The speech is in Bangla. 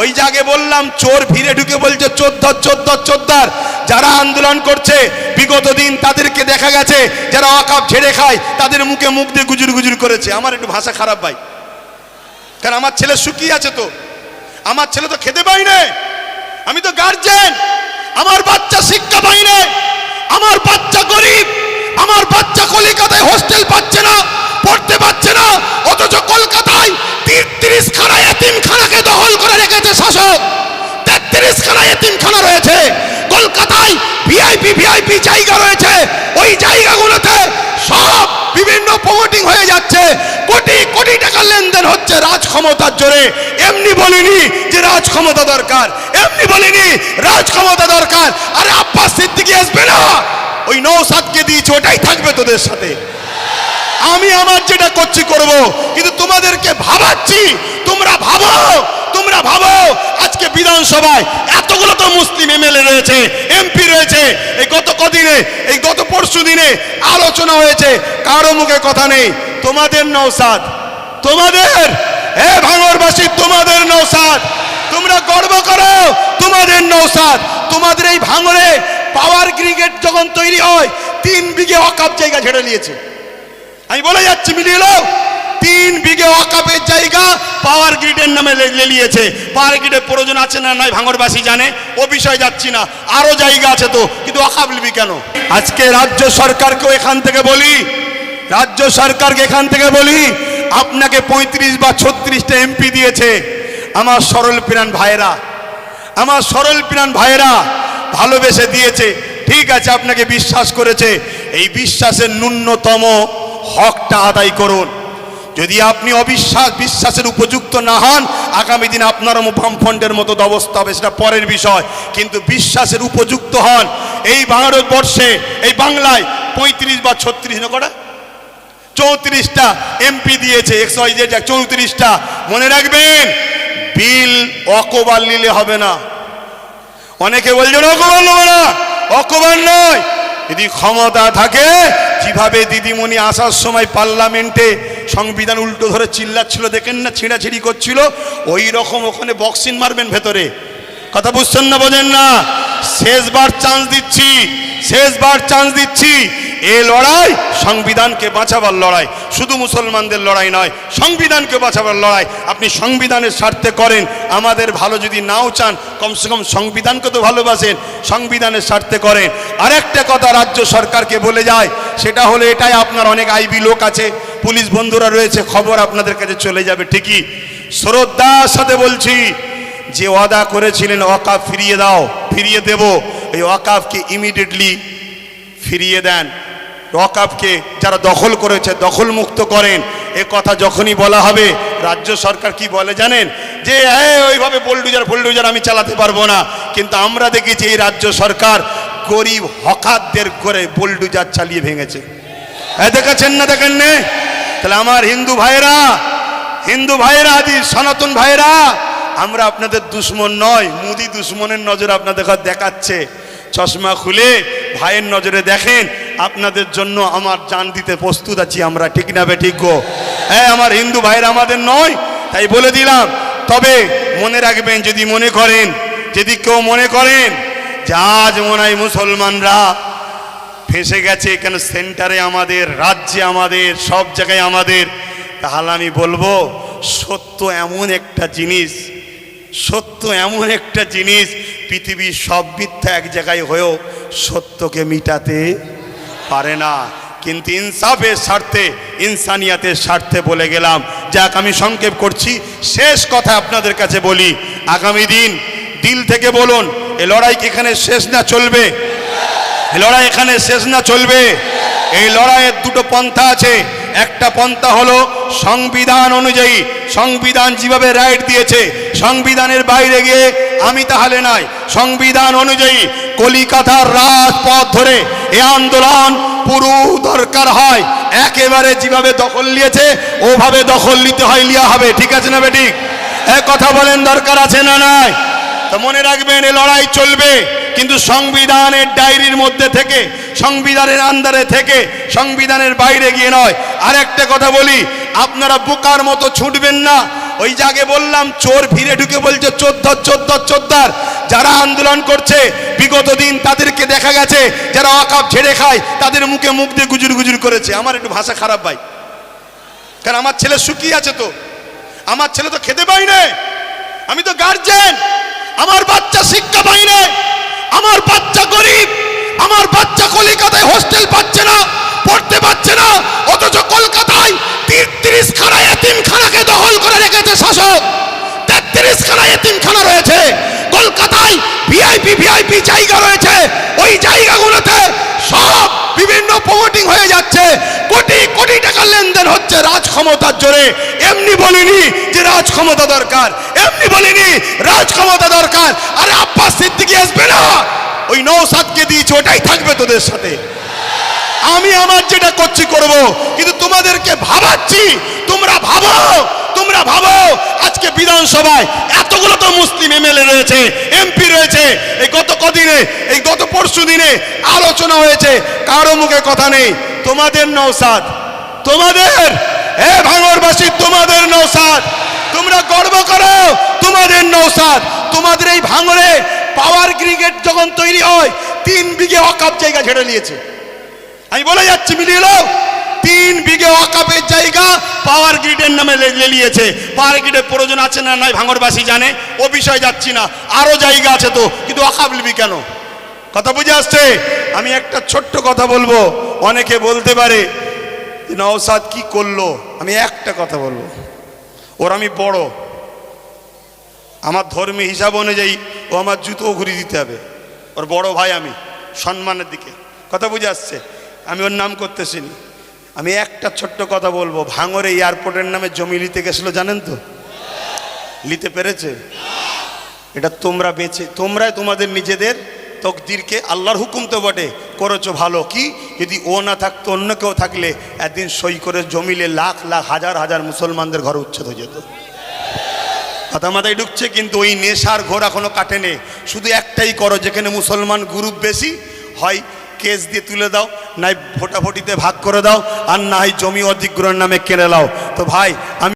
ওই জায়গায় বললাম চোর ভিড়ে ঢুকে বলছে চোদ্দর চোদ্দর চোদ্দার। যারা আন্দোলন করছে বিগত দিন তাদেরকে দেখা গেছে যারা ওয়াকফ ঝেড়ে খায় তাদের মুখে মুখ দিয়ে গুজুর গুজুর করেছে। আমার একটু ভাষা খারাপ ভাই, কারণ আমার ছেলে শুকিয়ে আছে, তো আমার ছেলে তো খেতে পাই না, আমি তো গার্জেন, আমার বাচ্চা শিক্ষা পাই না, আমার বাচ্চা গরিব, আমার বাচ্চা কলকাতায় হোস্টেল পাচ্ছে না, পড়তে পারছে না, অথচ কলকাতায় 33 খানা এতিমখানাকে দখল করে রেখেছে শাসক। 33 খানা এতিমখানা রয়েছে কলকাতায়, ভিআইপি জায়গা রয়েছে, ওই জায়গাগুলোতে সব বিভিন্ন প্রমোটিং হয়ে যাচ্ছে, কোটি কোটি টাকা লেনদেন হচ্ছে রাজ ক্ষমতার জোরে। এমনি বলিনি যে রাজ ক্ষমতা দরকার, এমনি বলিনি রাজ ক্ষমতা দরকার। আরে আব্বাস সিদ্দিকী আসবে না, ওই নওশাদকে দিয়েছে, ওটাই থাকবে তোদের সাথে। আমি আমার যেটা করছি করব, কিন্তু তোমাদেরকে ভাবাচ্ছি, তোমরা ভাবো, তোমরা ভাবো। আজকে বিধানসভায় এতগুলো তো মুসলিম এমএলএ রয়েছে, এমপি রয়েছে, এই গত কদিনে, এই গত পরশু দিনে আলোচনা হয়েছে, কারো মুখে কথা নেই। তোমাদের নওশাদ, তোমাদের ভাঙড়বাসী, তোমাদের নওশাদ, তোমরা গর্ব করো, তোমাদের নওশাদ। তোমাদের এই ভাঙড়ে পাওয়ার গ্রিগেড যখন তৈরি হয় 3 বিঘে ওয়াকফ জায়গা ঝেড়ে নিয়েছে। আমি বলে যাচ্ছি, মিলিয়ে নাও, 3 বিঘে ওয়াকফের জায়গা পাওয়ার গ্রিডের নামে নিয়েছে। পাওয়ার গ্রিডের প্রয়োজন আছে না নাই ভাঙড়বাসী জানে, ও বিষয় যাচ্ছি না, আরো জায়গা আছে তো, কিন্তু ওয়াকফ নিবি কেন? আজকে রাজ্য সরকারকেও এখান থেকে বলি, রাজ্য সরকারকে এখান থেকে বলি, আপনাকে 35 বা 36টা এমপি দিয়েছে। আমার সরল প্রাণ ভাইয়েরা, আমার সরল প্রাণ ভাইয়েরা ভালোবেসে দিয়েছে, ঠিক আছে, আপনাকে বিশ্বাস করেছে, এই বিশ্বাসের ন্যূনতম হকটা আদায় করুন। যদি আপনি বিশ্বাসের উপযুক্ত না হন, আগামী দিন আপনারও বামফ্রন্টের মতো অবস্থা হবে, সেটা পরের বিষয়, কিন্তু বিশ্বাসের উপযুক্ত হন। এই ভারতবর্ষে, এই বাংলায় 35 বা 36 না কটা 34টা এমপি দিয়েছে, 34টা। মনে রাখবেন, বিল অকবার নিলে হবে না। অনেকে বলছেন অকবার নেবে না, অকবার নয়, যদি ক্ষমতা থাকে, যেভাবে দিদিমণি আসার সময় পার্লামেন্টে সংবিধান উল্টো ধরে চিল্লাচ্ছিল, দেখেন না, ছিঁড়াছিঁড়ি করছিল, ওই রকম ওখানে বক্সিং মারবেন ভেতরে। কথা বুঝছেন না, বোঝেন না? শেষবার চান্স দিচ্ছি, শেষবার চান্স দিচ্ছি। এই লড়াই সংবিধানকে বাঁচাবার লড়াই, শুধু মুসলমানদের লড়াই নয়, সংবিধানকে বাঁচাবার লড়াই। আপনি সংবিধানের স্বার্থে করেন, আমাদের ভালো যদি নাও চান, কমসে কম সংবিধানকে তো ভালোবাসেন, সংবিধানের স্বার্থে করেন। আরেকটা কথা রাজ্য সরকারকে বলে যায়, সেটা হলো এটাই, আপনার অনেক আইবি লোক আছে, পুলিশ বন্ধুরা রয়েছে, খবর আপনাদের কাছে চলে যাবে ঠিকই। শ্রদ্ধার সাথে বলছি, যে ওয়াদা করেছিলেন ওয়াকফ ফিরিয়ে দাও, ফিরিয়ে দেব, এই ওয়াকফকে ইমিডিয়েটলি ফিরিয়ে দেন। ওয়াকফকে যারা দখল করেছে দখল মুক্ত করেন। এ কথা যখনই বলা হবে, রাজ্য সরকার কি বলে জানেন? যে ওইভাবে বুলডোজার আমি চালাতে পারবো না। কিন্তু আমরা দেখেছি এই রাজ্য সরকার গরিব হকারদের করে বুলডোজার চালিয়ে ভেঙেছে। দেখেছেন না, দেখেন না? তাহলে আমার হিন্দু ভাইয়েরা, আদি সনাতন ভাইয়েরা, আমরা আপনাদের দুশ্মন নয়, মুদি দুশ্মনের নজর আপনাদের দেখাচ্ছে। চশমা খুলে ভাইয়ের নজরে দেখেন, আপনাদের জন্য আমার জান দিতে প্রস্তুত আছি আমরা, ঠিক না বে ঠিক গো? হ্যাঁ, আমার হিন্দু ভাইয়েরা আমাদের নয়, তাই বলে দিলাম। তবে মনে রাখবেন, যদি মনে করেন, যদি কেউ মনে করেন যে আজ মনে হয় মুসলমানরা ফেঁসে গেছে, কেন সেন্টারে আমাদের, রাজ্যে আমাদের, সব জায়গায় আমাদের, তাহলে আমি বলবো, সত্য এমন একটা জিনিস, সত্য এমন একটা জিনিস, পৃথিবীর সব মিথ্যা এক জায়গায় হয়েও সত্যকে মিটাতে পারে না। কিন্তু ইনসাফের স্বার্থে, ইনসানিয়াতের স্বার্থে বলে গেলাম। যাক, আমি সংক্ষেপ করছি, শেষ কথা আপনাদের কাছে বলি, আগামী দিন দিল থেকে বলুন, এই লড়াই কি এখানে শেষ না চলবে? এই লড়াই এখানে শেষ না চলবে? এই লড়াইয়ের দুটো পন্থা আছে। একটা পন্থা হলো সংবিধান অনুযায়ী, সংবিধান যেভাবে রাইট দিয়েছে, সংবিধানের বাইরে গিয়ে আমি তাহলে নাই, সংবিধান অনুযায়ী কলিকাতার রাজপথ ধরে এ আন্দোলন পুরো দরকার হয়, একেবারে যেভাবে দখল নিয়েছে ওভাবে দখল নিতে হয়, লিয়া হবে, ঠিক আছে না বেঠিক? এক কথা বলেন, দরকার আছে না নাই? তো মনে রাখবেন, এই লড়াই চলবে, কিন্তু সংবিধানের ডায়েরির মধ্যে থেকে, সংবিধানের আন্ডারে থেকে, সংবিধানের বাইরে গিয়ে নয়। আর একটা কথা বলি, আপনারা বোকার মতো ছুটবেন না, ওই যে আগে বললাম চোর ভিড়ে ঢুকে বলছে চোদ্দার চোদ্দার চোদ্দার। যারা আন্দোলন করছে বিগত দিন তাদেরকে দেখা গেছে যারা ওয়াকাফ ঝেড়ে খায় তাদের মুখে মুখ দিয়ে গুজুর গুজুর করেছে। আমার একটু ভাষা খারাপ ভাই, কারণ আমার ছেলে শুকিয়ে আছে, তো আমার ছেলে তো খেতে পাই না, আমি তো গার্জেন, আমার বাচ্চা শিক্ষা পাই না, আমার বাচ্চা গরিব, আমার বাচ্চা কলকাতায় হোস্টেল পাচ্ছে না, পড়তে পাচ্ছে না, অথচ কলকাতায় 33 খানা এতিমখানাকে দখল করে রেখেছে শাসক। 33 খানা এতিমখানা রয়েছে কলকাতায়, ভিআইপি জায়গা রয়েছে, ওই জায়গাগুলোতে সব বিভিন্ন প্রমোটিং হয়ে যাচ্ছে, কোটি কোটি টাকা লেনদেন হচ্ছে রাজ ক্ষমতার জোরে। এমনি বলিনি যে রাজ ক্ষমতা দরকার, এমনি বলিনি রাজ ক্ষমতা দরকার। আরে আব্বাস সিদ্দিকী আসবে না, ওই নওশাদকে দিয়েছে, ওটাই থাকবে তোদের সাথে। আমি আমার যেটা করছি করব, কিন্তু তোমাদেরকে ভাবাচ্ছি, তোমরা ভাবো, তোমরা ভাবো। আজকে বিধানসভায় এতগুলো তো মুসলিম এমএলএ রয়েছে, এমপি রয়েছে, এই গত কদিনে, এই গত পরশু দিনে আলোচনা হয়েছে, কারো মুখে কথা নেই। তোমাদের নওশাদ, তোমাদের ভাঙড়বাসী, তোমাদের নওশাদ, তোমরা গর্ব করো, তোমাদের নওশাদ। তোমাদের এই ভাঙড়ে পাওয়ার গ্রিগেড যখন তৈরি হয় 3 বিঘে ওয়াকাফ জায়গা ঝেড়ে নিয়েছে। আমি বলে যাচ্ছি, মিলিয়ে নাও, 3 বিঘে ওয়াকাফের জায়গা পাওয়ার গ্রিডের নামে নিয়েছে। পাওয়ার গ্রিডের প্রয়োজন আছে না নাই ভাঙড়বাসী জানে, ও বিষয় যাচ্ছি না, আরো জায়গা আছে তো, কিন্তু ওয়াকাফ নিবি কেন? কথা বুঝে আসছে? আমি একটা ছোট্ট কথা বলবো, অনেকে বলতে পারে নওশাদ কি করলো। আমি একটা কথা বলবো, ওর আমি বড়, আমার ধর্মী হিসাব অনুযায়ী ও আমার জুতো ঘুরিয়ে দিতে হবে, ওর বড় ভাই আমি, সম্মানের দিকে। কথা বুঝে আসছে? আমি ওর নাম করতেছি না। আমি একটা ছোট্ট কথা বলবো, ভাঙড়ে এয়ারপোর্টের নামে জমি নিতে গেছিল, জানেন তো? নিতে পেরেছে? এটা তোমরা বেঁচে, তোমরাই তোমাদের নিজেদের তকদিরকে, আল্লাহর হুকুম তো বটে, করেছো ভালো। কি যদি ও না থাকতো, অন্য কেউ থাকলে একদিন সই করে জমিলে লাখ লাখ হাজার হাজার মুসলমানদের ঘরে উচ্ছেদ হয়ে যেত। কথা মাথায় ঢুকছে? কিন্তু ওই নেশার ঘোর এখনো কাটেনি। শুধু একটাই করো, যেখানে মুসলমান গ্রুপ বেশি হয় কেস দিয়ে তুলে দাও, নাই ভোটাভুটিতে ভাগ করে দাও, আর না হয় জমি অধিগ্রহণ নামে কেড়ে নাও। তো ভাই আমি